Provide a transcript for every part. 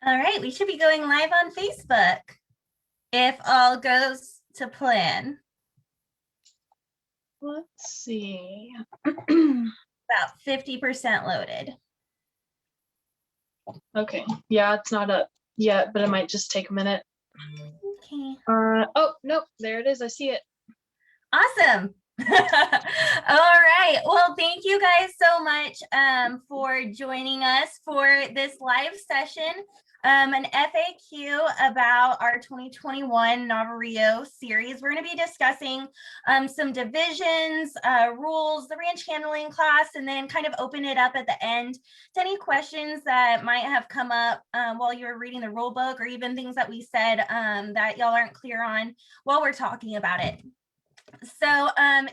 All right, we should be going live on Facebook if all goes to plan. Let's see. About 50% loaded. Okay, yeah, it's not up yet, but it might just take a minute. Okay. Oh, nope, there it is. I see it. Awesome. All right. Well, thank you guys so much for joining us for this live session, an FAQ about our 2021 NavaRio series. We're going to be discussing some divisions, rules, the ranch handling class, and then kind of open it up at the end to any questions that might have come up while you were reading the rule book, or even things that we said that y'all aren't clear on while we're talking about it. So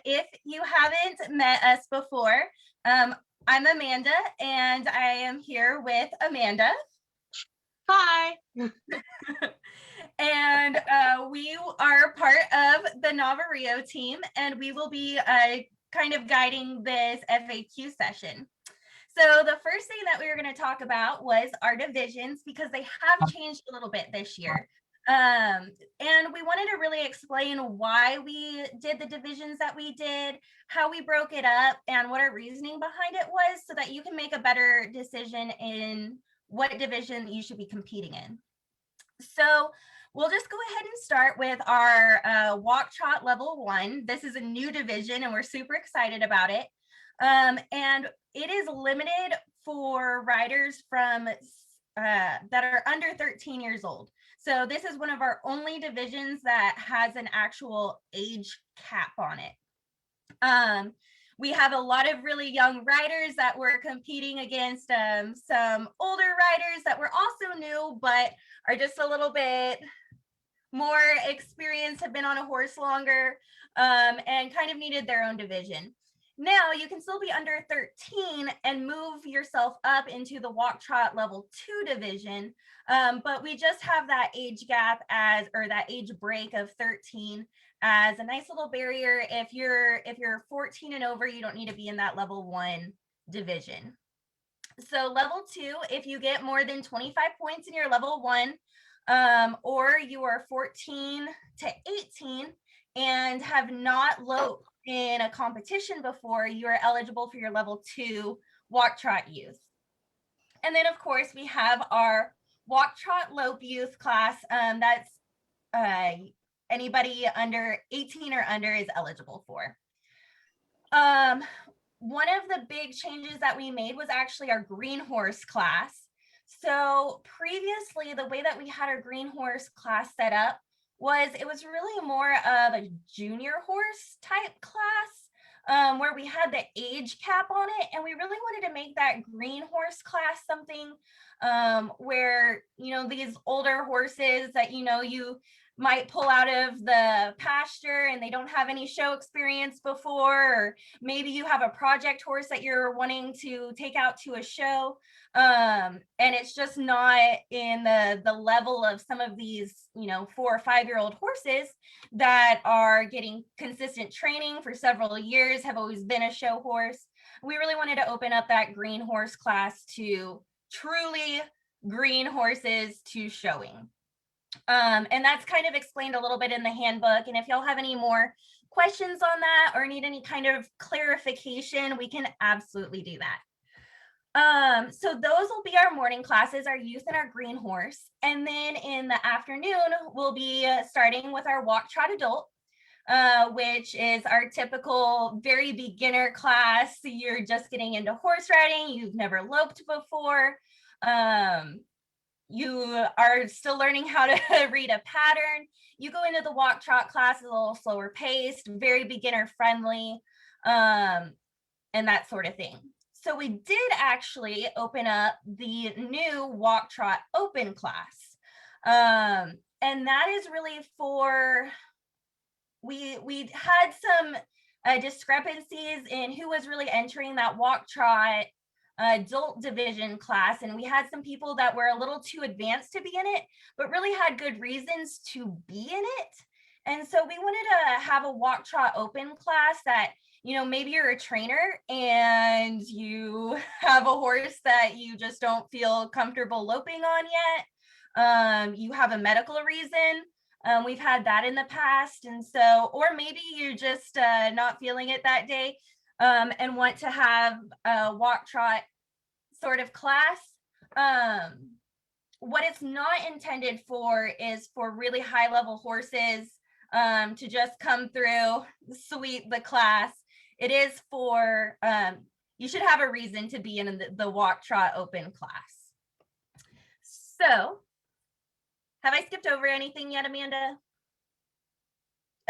if you haven't met us before, I'm Amanda, and I am here with Amanda. Hi. And we are part of the NavaRio team, and we will be kind of guiding this FAQ session. So the first thing that we were going to talk about was our divisions, because they have changed a little bit this year. And we wanted to really explain why we did the divisions that we did, how we broke it up, and what our reasoning behind it was, so that you can make a better decision in what division you should be competing in. So we'll just go ahead and start with our walk trot level 1. This is a new division, and we're super excited about it. And it is limited for riders from that are under 13 years old. So this is one of our only divisions that has an actual age cap on it. We have a lot of really young riders that we're competing against, some older riders that were also new, but are just a little bit more experienced, have been on a horse longer, and kind of needed their own division. Now you can still be under 13 and move yourself up into the walk trot level 2 division, but we just have that age gap or that age break of 13 as a nice little barrier. If you're 14 and over, you don't need to be in that level 1 division. So level 2, if you get more than 25 points in your level 1, or you are 14 to 18 and have not loped in a competition before, you are eligible for your level 2 walk trot youth. And then of course we have our walk trot lope youth class. That's anybody under 18 or under is eligible for. One of the big changes that we made was actually our green horse class. So previously, the way that we had our green horse class set up was it was really more of a junior horse type class, where we had the age cap on it. And we really wanted to make that green horse class something where, these older horses that, you might pull out of the pasture and they don't have any show experience before, or maybe you have a project horse that you're wanting to take out to a show, and it's just not in the level of some of these 4 or 5-year-old horses that are getting consistent training for several years, have always been a show horse. We really wanted to open up that green horse class to truly green horses to showing. And that's kind of explained a little bit in the handbook. And if y'all have any more questions on that or need any kind of clarification, we can absolutely do that. So those will be our morning classes, our youth and our green horse. And then in the afternoon, we'll be starting with our walk trot adult, which is our typical very beginner class. You're just getting into horse riding. You've never loped before. You are still learning how to read a pattern. You go into the walk trot class, a little slower paced, very beginner friendly, and that sort of thing. So we did actually open up the new walk trot open class. And that is really for, we had some discrepancies in who was really entering that walk trot adult division class, and we had some people that were a little too advanced to be in it, but really had good reasons to be in it. And so we wanted to have a walk trot open class that, maybe you're a trainer and you have a horse that you just don't feel comfortable loping on yet, you have a medical reason. We've had that in the past. And so, or maybe you're just not feeling it that day and want to have a walk trot sort of class. What it's not intended for is for really high level horses to just come through, sweep the class. It is for, you should have a reason to be in the walk trot open class. So, have I skipped over anything yet, Amanda?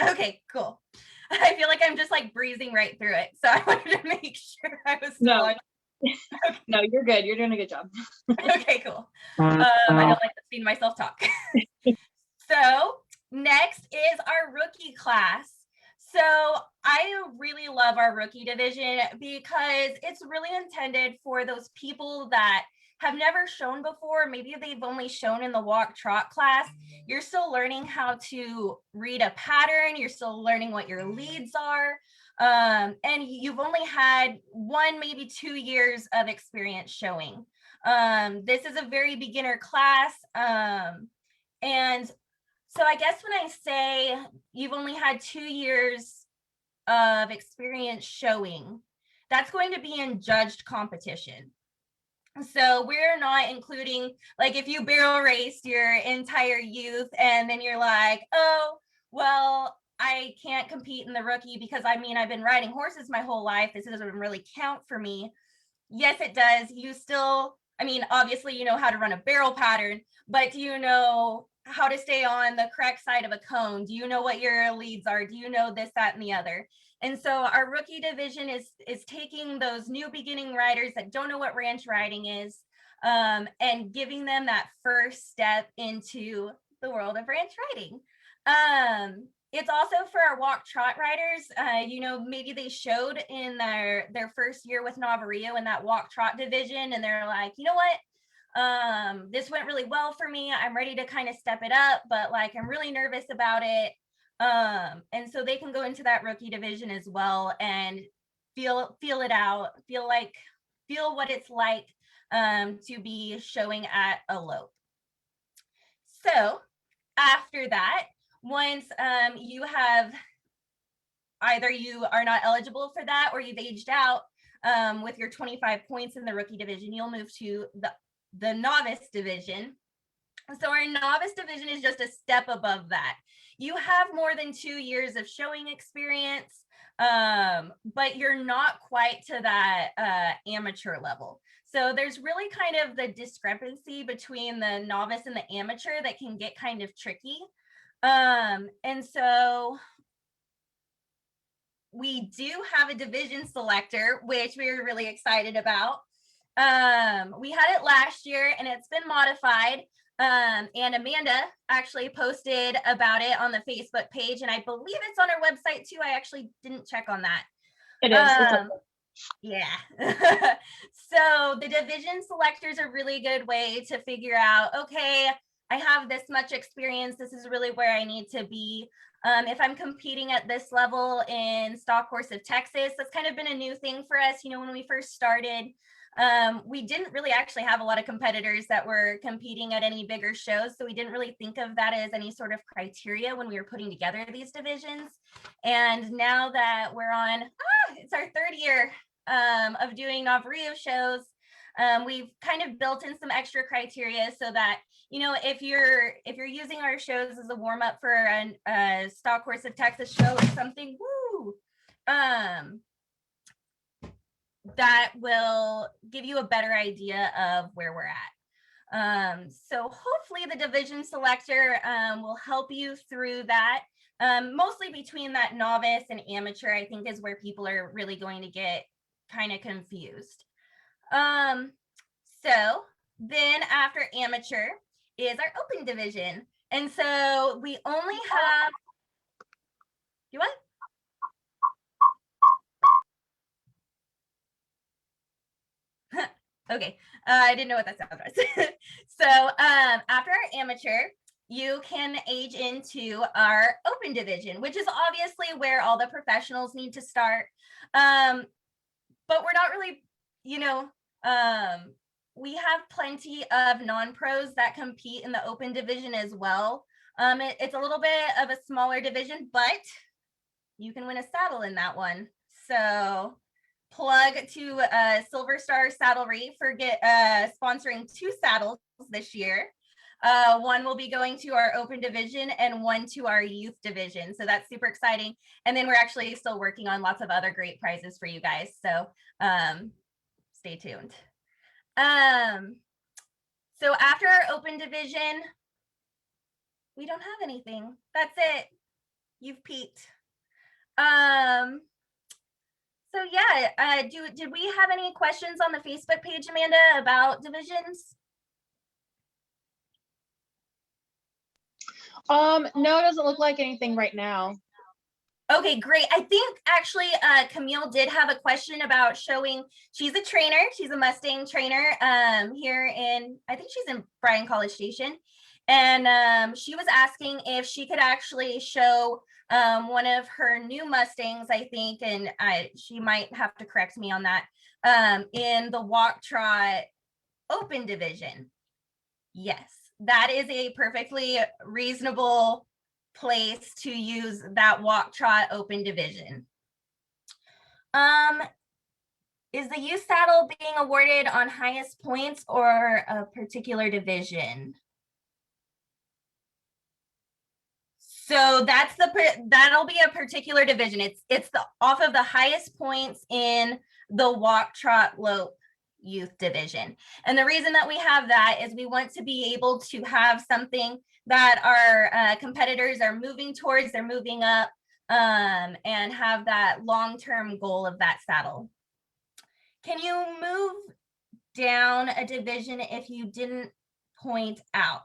Okay, cool. I feel like I'm just like breezing right through it. So I wanted to make sure I was still on. Okay. No, you're good. You're doing a good job. Okay, cool. I don't like to see myself talk. So next is our rookie class. So I really love our rookie division because it's really intended for those people that have never shown before. Maybe they've only shown in the walk trot class. You're still learning how to read a pattern. You're still learning what your leads are. And you've only had 1, maybe 2 years of experience showing. This is a very beginner class. And so I guess when I say you've only had 2 years of experience showing, that's going to be in judged competition. So we're not including, like, if you barrel raced your entire youth and then you're like, oh, well, I can't compete in the rookie because I've been riding horses my whole life. This doesn't really count for me. Yes, it does. You still, obviously you know how to run a barrel pattern, but do you know how to stay on the correct side of a cone? Do you know what your leads are? Do you know this, that, and the other? And so our rookie division is taking those new beginning riders that don't know what ranch riding is and giving them that first step into the world of ranch riding. It's also for our walk trot riders. Maybe they showed in their first year with NavaRio in that walk trot division, and they're like, you know what? This went really well for me. I'm ready to kind of step it up, but like I'm really nervous about it. And so they can go into that rookie division as well and feel it out, feel what it's like to be showing at a lope. So after that, once you have either you are not eligible for that or you've aged out with your 25 points in the rookie division, you'll move to the novice division. So our novice division is just a step above that. You have more than 2 years of showing experience, but you're not quite to that amateur level. So there's really kind of the discrepancy between the novice and the amateur that can get kind of tricky. And so we do have a division selector, which we're really excited about. We had it last year and it's been modified. And Amanda actually posted about it on the Facebook page, and I believe it's on our website too. I actually didn't check on that. It is. Yeah. So the division selector is a really good way to figure out, okay, I have this much experience. This is really where I need to be. If I'm competing at this level in Stock Horse of Texas, that's kind of been a new thing for us. When we first started, we didn't really actually have a lot of competitors that were competing at any bigger shows. So we didn't really think of that as any sort of criteria when we were putting together these divisions. And now that we're on, it's our 3rd year of doing NavaRio shows, we've kind of built in some extra criteria so that, if you're using our shows as a warm up for a Stock Horse of Texas show or something, that will give you a better idea of where we're at. So hopefully the division selector will help you through that. Mostly between that novice and amateur, I think is where people are really going to get kind of confused. So then after amateur is our open division. And so we only have, you what? Okay, I didn't know what that sound was. So after our amateur, you can age into our open division, which is obviously where all the professionals need to start. But we're not really, we have plenty of non-pros that compete in the open division as well. It's a little bit of a smaller division, but you can win a saddle in that one. So plug to Silver Star Saddlery for sponsoring 2 saddles this year. One will be going to our open division and one to our youth division. So that's super exciting. And then we're actually still working on lots of other great prizes for you guys. So stay tuned. So after our open division, we don't have anything. That's it. You've peaked. So yeah, did we have any questions on the Facebook page, Amanda, about divisions? No, it doesn't look like anything right now. Okay, great. I think actually Camille did have a question about showing, she's a trainer, she's a Mustang trainer here in, I think she's in Bryan College Station. And she was asking if she could actually show one of her new Mustangs, I think, and she might have to correct me on that, in the walk trot open division. Yes, that is a perfectly reasonable place to use that walk trot open division. Is the youth saddle being awarded on highest points or a particular division? So that'll be a particular division. It's off of the highest points in the walk trot lope youth division. And the reason that we have that is we want to be able to have something that our competitors are moving towards, they're moving up, and have that long-term goal of that saddle. Can you move down a division if you didn't point out?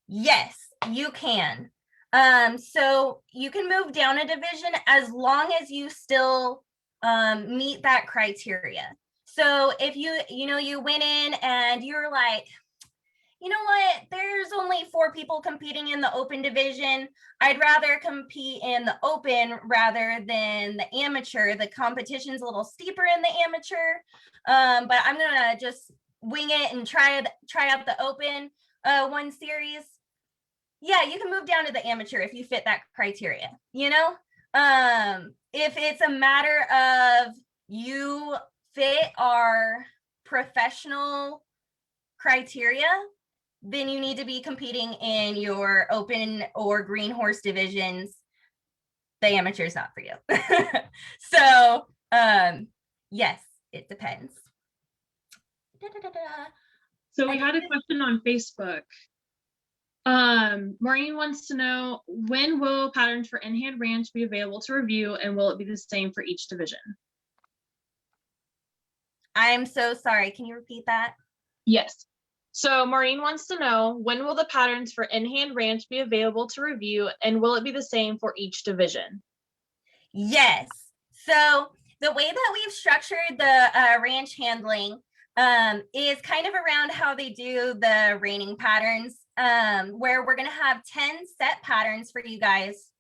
Yes, you can. So you can move down a division as long as you still meet that criteria. So if you went in and you're like, you know what, there's only 4 people competing in the open division. I'd rather compete in the open rather than the amateur. The competition's a little steeper in the amateur, but I'm gonna just wing it and try out the open one series. Yeah, you can move down to the amateur if you fit that criteria, if it's a matter of you fit our professional criteria, then you need to be competing in your open or green horse divisions. The amateur is not for you. So yes, it depends. So we had a question on Facebook. Maureen wants to know, when will patterns for in-hand ranch be available to review, and will it be the same for each division? I'm so sorry. Can you repeat that? Yes. So Maureen wants to know, when will the patterns for in-hand ranch be available to review, and will it be the same for each division? Yes. So the way that we've structured the ranch handling is kind of around how they do the reining patterns, where we're going to have 10 set patterns for you guys.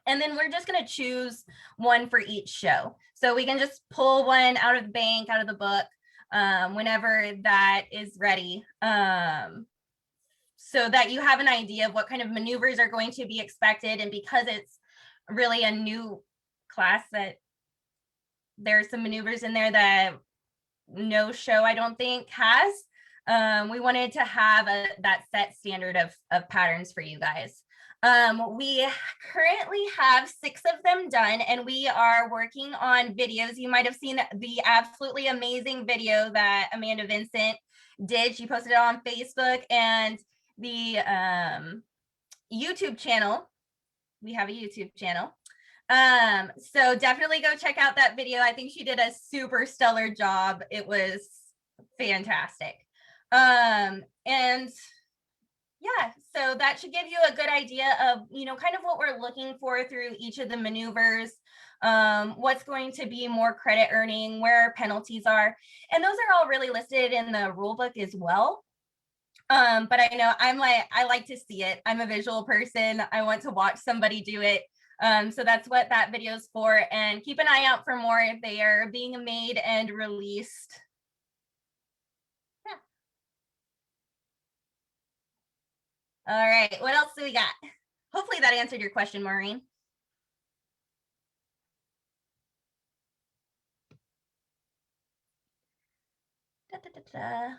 And then we're just going to choose one for each show. So we can just pull one out of the bank, out of the book, whenever that is ready, so that you have an idea of what kind of maneuvers are going to be expected. And because it's really a new class, that there's some maneuvers in there that no show, I don't think, has. We wanted to have that set standard of patterns for you guys. We currently have 6 of them done, and we are working on videos. You might have seen the absolutely amazing video that Amanda Vincent did. She posted it on Facebook and the YouTube channel. We have a YouTube channel. So definitely go check out that video. I think she did a super stellar job. It was fantastic. And yeah, so that should give you a good idea of, kind of what we're looking for through each of the maneuvers, what's going to be more credit earning, where penalties are. And those are all really listed in the rule book as well. But I know I like to see it. I'm a visual person. I want to watch somebody do it. So that's what that video is for. And keep an eye out for more. They are being made and released All right, what else do we got? Hopefully that answered your question, Maureen. Da, da, da, da.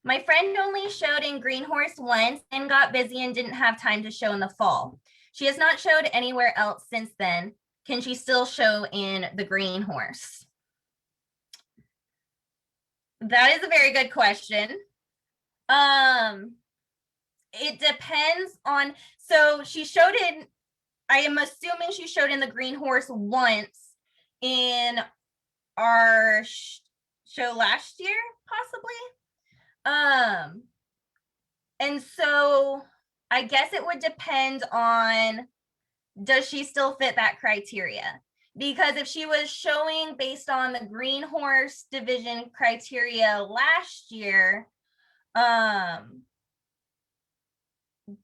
My friend only showed in Green Horse once and got busy and didn't have time to show in the fall. She has not showed anywhere else since then. Can she still show in the Green Horse? That is a very good question. It depends on, so she showed in, I am assuming she showed in the Green Horse once in our show last year, possibly. And so I guess it would depend on, does she still fit that criteria? Because if she was showing based on the Green Horse division criteria last year,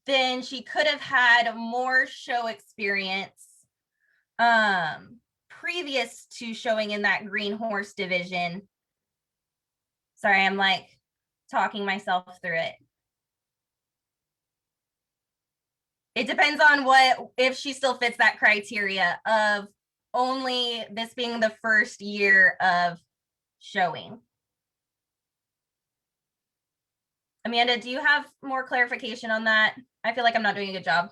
then she could have had more show experience previous to showing in that Green Horse division. Sorry, I'm like talking myself through it. It depends on if she still fits that criteria of only this being the first year of showing. Amanda, do you have more clarification on that? I feel like I'm not doing a good job.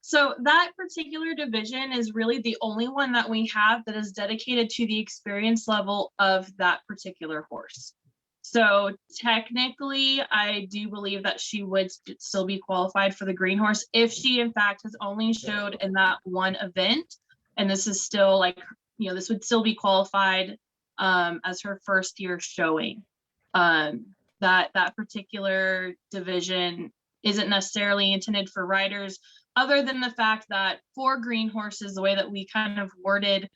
So that particular division is really the only one that we have that is dedicated to the experience level of that particular horse. So technically, I do believe that she would still be qualified for the Green Horse if she, in fact, has only showed in that one event. And this is still like, this would still be qualified as her first year showing. That particular division isn't necessarily intended for riders, other than the fact that for Green Horses, the way that we kind of worded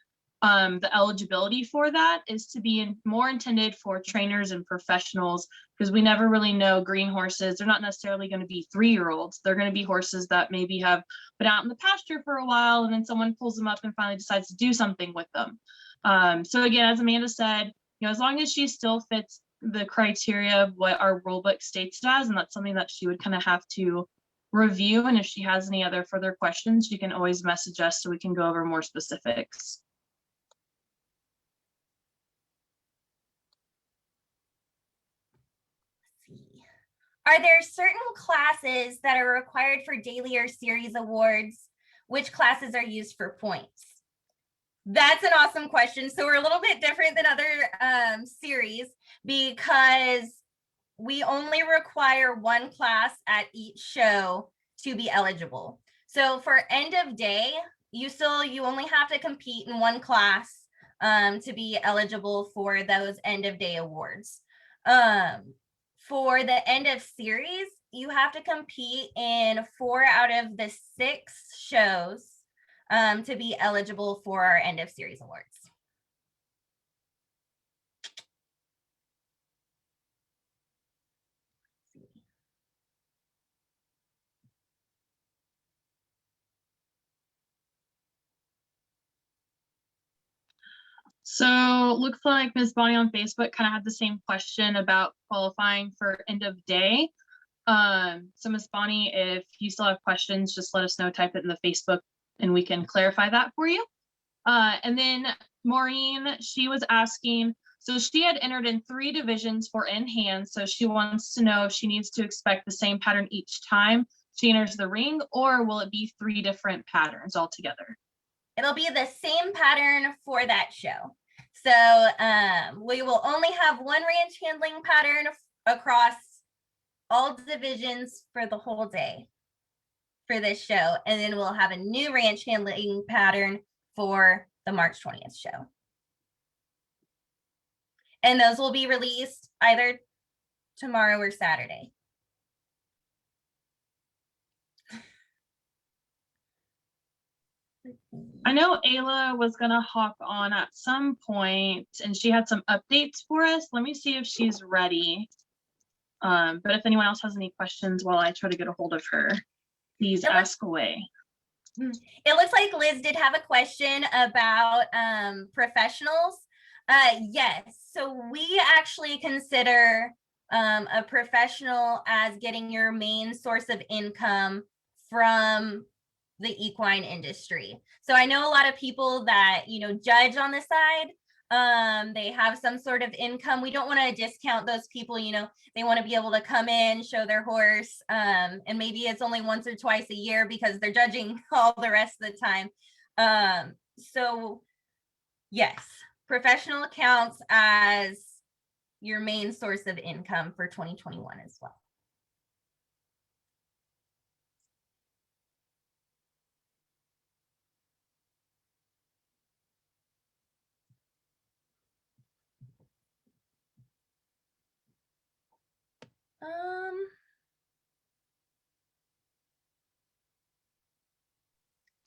the eligibility for that is to be more intended for trainers and professionals, because we never really know Green Horses. They're not necessarily going to be 3-year-olds. They're going to be horses that maybe have been out in the pasture for a while, and then someone pulls them up and finally decides to do something with them. So again, as Amanda said, as long as she still fits the criteria of what our rule book states it as, and that's something that she would kind of have to review. And if she has any other further questions, she can always message us so we can go over more specifics. Are there certain classes that are required for daily or series awards? Which classes are used for points? That's an awesome question. So we're a little bit different than other series because we only require one class at each show to be eligible. So for end of day, you only have to compete in one class to be eligible for those end of day awards. For the end of series, you have to compete in 4 out of the 6 shows to be eligible for our end of series awards. So looks like Ms. Bonnie on Facebook kind of had the same question about qualifying for end of day. So Ms. Bonnie, if you still have questions, just let us know, type it in the Facebook and we can clarify that for you. And then Maureen, she was asking, so she had entered in 3 divisions for in hand. So she wants to know if she needs to expect the same pattern each time she enters the ring, or will it be 3 different patterns altogether? It'll be the same pattern for that show. So we will only have one ranch handling pattern across all divisions for the whole day for this show. And then we'll have a new ranch handling pattern for the March 20th show. And those will be released either tomorrow or Saturday. I know Ayla was gonna hop on at some point and she had some updates for us. Let me see if she's ready. But if anyone else has any questions while I try to get a hold of her, please ask away. It looks like Liz did have a question about professionals. Yes, so we actually consider a professional as getting your main source of income from the equine industry. So I know a lot of people that, judge on the side. They have some sort of income. We don't want to discount those people. They want to be able to come in, show their horse, and maybe it's only once or twice a year because they're judging all the rest of the time. So yes, professional accounts as your main source of income for 2021 as well.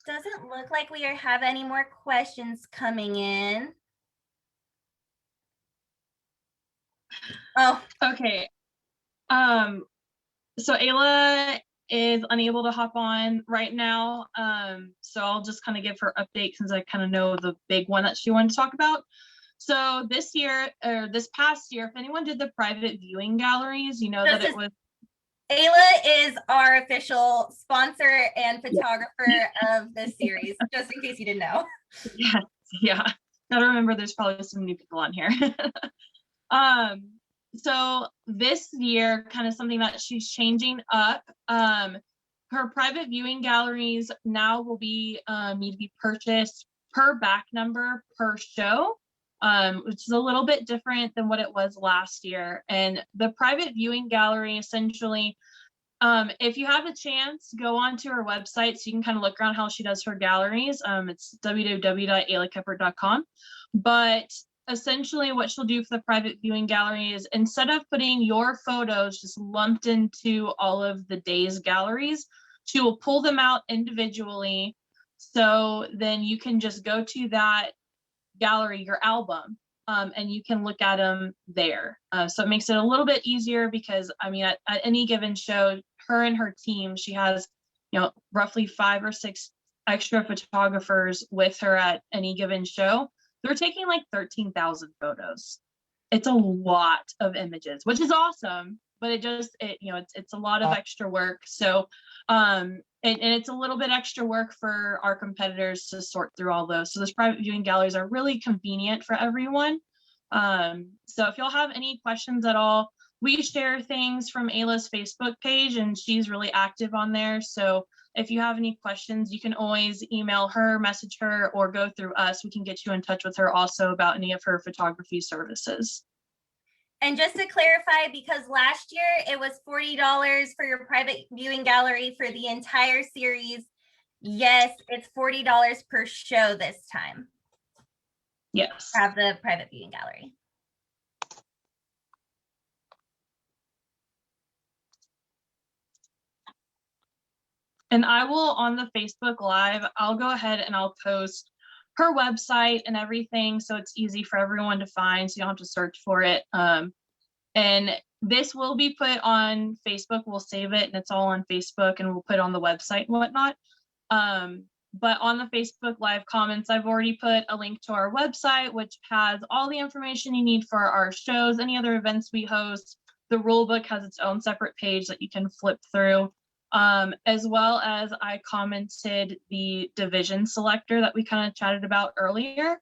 Doesn't look like we have any more questions coming in. Oh, Okay. So Ayla is unable to hop on right now. So I'll just kind of give her update since I kind of know the big one that she wanted to talk about. So this past year, if anyone did the private viewing galleries, that it was. Ayla is our official sponsor and photographer of this series, just in case you didn't know. Yeah. Gotta remember there's probably some new people on here. So this year, kind of something that she's changing up, her private viewing galleries now will be need to be purchased per back number per show, which is a little bit different than what it was last year. And the private viewing gallery, essentially, if you have a chance, go onto her website so you can kind of look around how she does her galleries. It's www.aylakepper.com. But essentially what she'll do for the private viewing gallery is, instead of putting your photos just lumped into all of the day's galleries, she will pull them out individually. So then you can just go to that gallery, your album, and you can look at them there. So it makes it a little bit easier because, at any given show, her and her team, she has, roughly 5 or 6 extra photographers with her at any given show. They're taking like 13,000 photos. It's a lot of images, which is awesome, but it's a lot of extra work. So, and it's a little bit extra work for our competitors to sort through all those. So those private viewing galleries are really convenient for everyone. So if y'all have any questions at all, we share things from Ayla's Facebook page and she's really active on there. So if you have any questions, you can always email her, message her, or go through us. We can get you in touch with her also about any of her photography services. And just to clarify, because last year it was $40 for your private viewing gallery for the entire series. Yes, it's $40 per show this time. Yes. Have the private viewing gallery. And I will, on the Facebook Live, I'll go ahead and I'll post her website and everything so it's easy for everyone to find, so you don't have to search for it. And this will be put on Facebook. We'll save it and it's all on Facebook and we'll put it on the website and whatnot. But on the Facebook Live comments, I've already put a link to our website, which has all the information you need for our shows, any other events we host. The rule book has its own separate page that you can flip through. As well as I commented the division selector that we kind of chatted about earlier.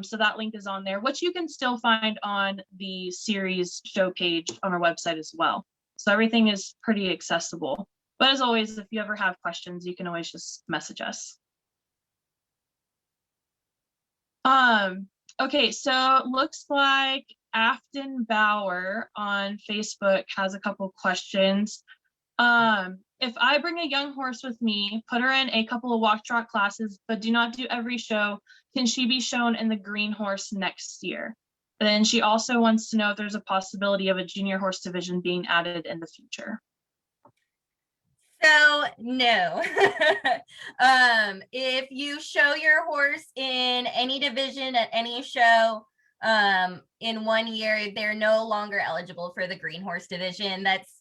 So that link is on there, which you can still find on the series show page on our website as well. So everything is pretty accessible. But as always, if you ever have questions, you can always just message us. Okay, so looks like Afton Bauer on Facebook has a couple questions. If I bring a young horse with me, put her in a couple of walk trot classes, but do not do every show, can she be shown in the green horse next year? Then she also wants to know if there's a possibility of a junior horse division being added in the future. So no. If you show your horse in any division at any show in 1 year, they're no longer eligible for the green horse division. That's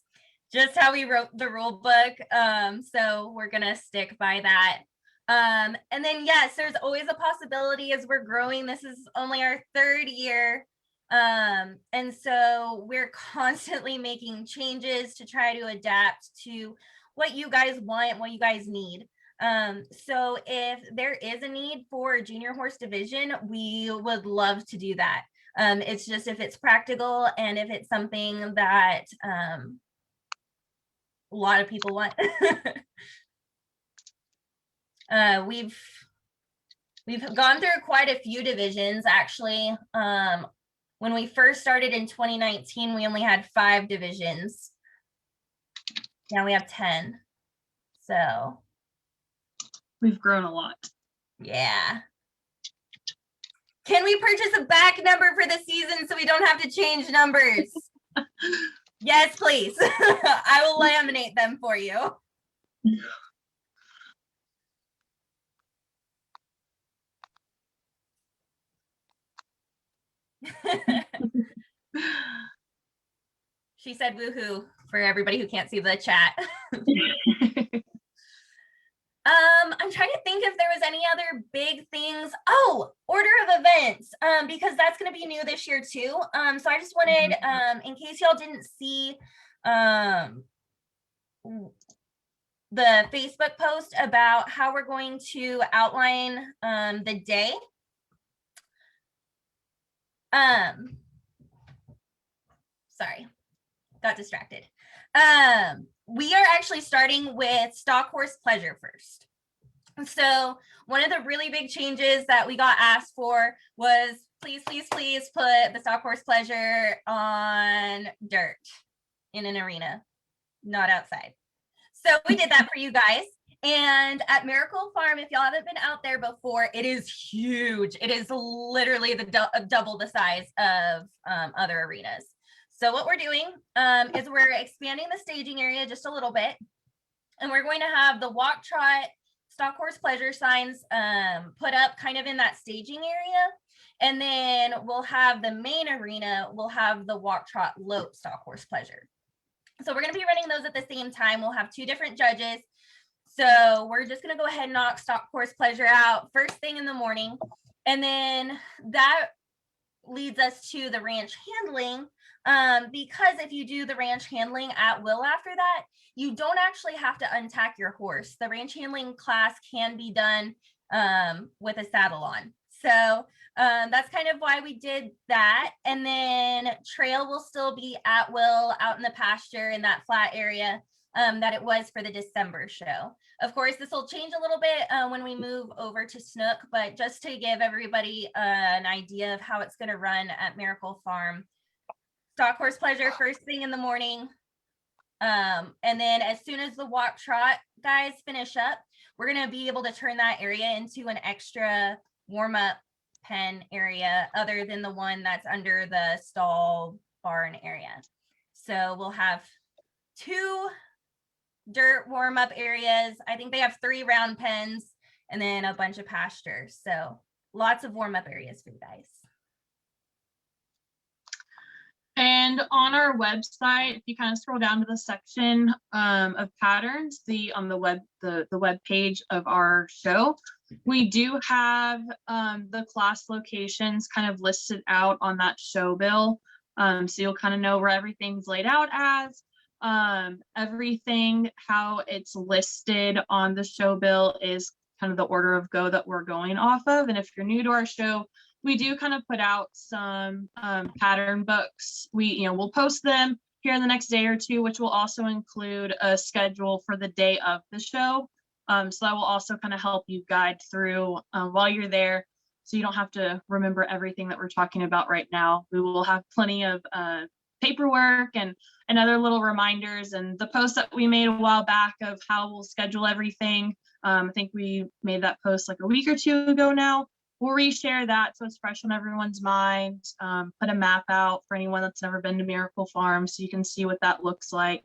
just how we wrote the rule book. So we're gonna stick by that. And then yes, there's always a possibility as we're growing. This is only our 3rd year And so we're constantly making changes to try to adapt to what you guys want, what you guys need. So if there is a need for a junior horse division, we would love to do that. It's just if it's practical and if it's something that a lot of people want. We've gone through quite a few divisions actually. When we first started in 2019, we only had 5 divisions. Now we have 10. So we've grown a lot. Yeah. Can we purchase a back number for the season so we don't have to change numbers? Yes, please. I will laminate them for you. She said woohoo for everybody who can't see the chat. I'm trying to think if there was any other big things. Oh, order of events, because that's going to be new this year too. So I just wanted, in case y'all didn't see the Facebook post about how we're going to outline the day. Sorry, got distracted. We are actually starting with stock horse pleasure first. So one of the really big changes that we got asked for was please, please, please put the stock horse pleasure on dirt in an arena, not outside. So we did that for you guys. And at Miracle Farm, if y'all haven't been out there before, it is huge. It is literally the double the size of other arenas. So what we're doing is we're expanding the staging area just a little bit. And we're going to have the walk, trot, stock horse pleasure signs put up kind of in that staging area. And then we'll have the main arena, we'll have the walk, trot, lope, stock horse pleasure. So we're going to be running those at the same time. We'll have 2 different judges. So we're just going to go ahead and knock stock horse pleasure out first thing in the morning. And then that leads us to the ranch handling, because if you do the ranch handling at will after that, you don't actually have to untack your horse. The ranch handling class can be done with a saddle on. So that's kind of why we did that. And then trail will still be at will out in the pasture in that flat area that it was for the December show. Of course, this will change a little bit when we move over to Snook, but just to give everybody an idea of how it's going to run at Miracle Farm. Stock horse pleasure first thing in the morning. And then as soon as the walk trot guys finish up, we're going to be able to turn that area into an extra warm-up pen area other than the one that's under the stall barn area. So we'll have 2 dirt warm-up areas. I think they have 3 round pens and then a bunch of pastures. So lots of warm-up areas for you guys. And on our website, if you kind of scroll down to the section of patterns, on the web page of our show, we do have the class locations kind of listed out on that show bill. So you'll kind of know where everything's laid out as. Everything, how it's listed on the show bill is kind of the order of go that we're going off of. And if you're new to our show, we do kind of put out some pattern books. We'll post them here in the next day or 2, which will also include a schedule for the day of the show. So that will also kind of help you guide through while you're there, so you don't have to remember everything that we're talking about right now. We will have plenty of paperwork and other little reminders, and the post that we made a while back of how we'll schedule everything. I think we made that post like a week or 2 ago now. We'll reshare that so it's fresh on everyone's mind. Put a map out for anyone that's never been to Miracle Farm so you can see what that looks like.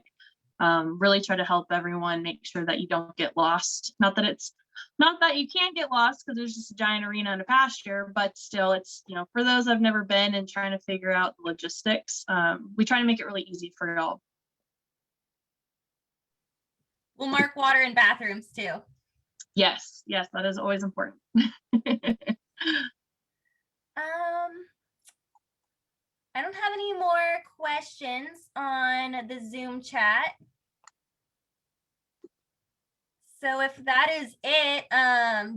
Really try to help everyone make sure that you don't get lost. Not that you can't get lost because there's just a giant arena and a pasture, but still it's, for those that have never been and trying to figure out the logistics, we try to make it really easy for y'all. We'll mark water and bathrooms too. Yes, that is always important. I don't have any more questions on the Zoom chat. So if that is it,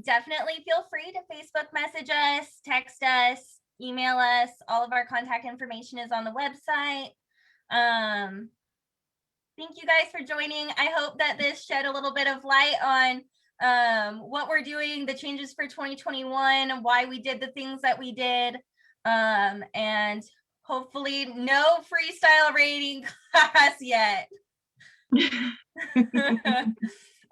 definitely feel free to Facebook message us, text us, email us. All of our contact information is on the website. Thank you guys for joining. I hope that this shed a little bit of light on what we're doing, the changes for 2021, why we did the things that we did, and hopefully no freestyle rating class yet.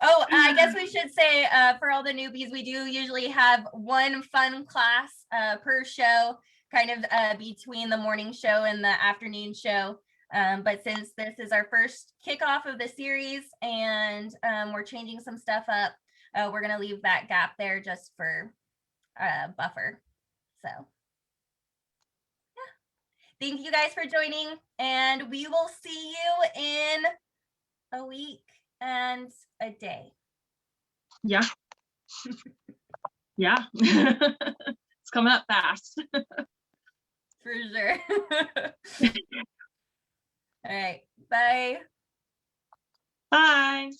Oh, I guess we should say for all the newbies, we do usually have one fun class per show, kind of between the morning show and the afternoon show. But since this is our first kickoff of the series and we're changing some stuff up, we're going to leave that gap there just for buffer. So, yeah. Thank you guys for joining, and we will see you in a week and a day. Yeah. Yeah. It's coming up fast. For sure. All right. Bye. Bye.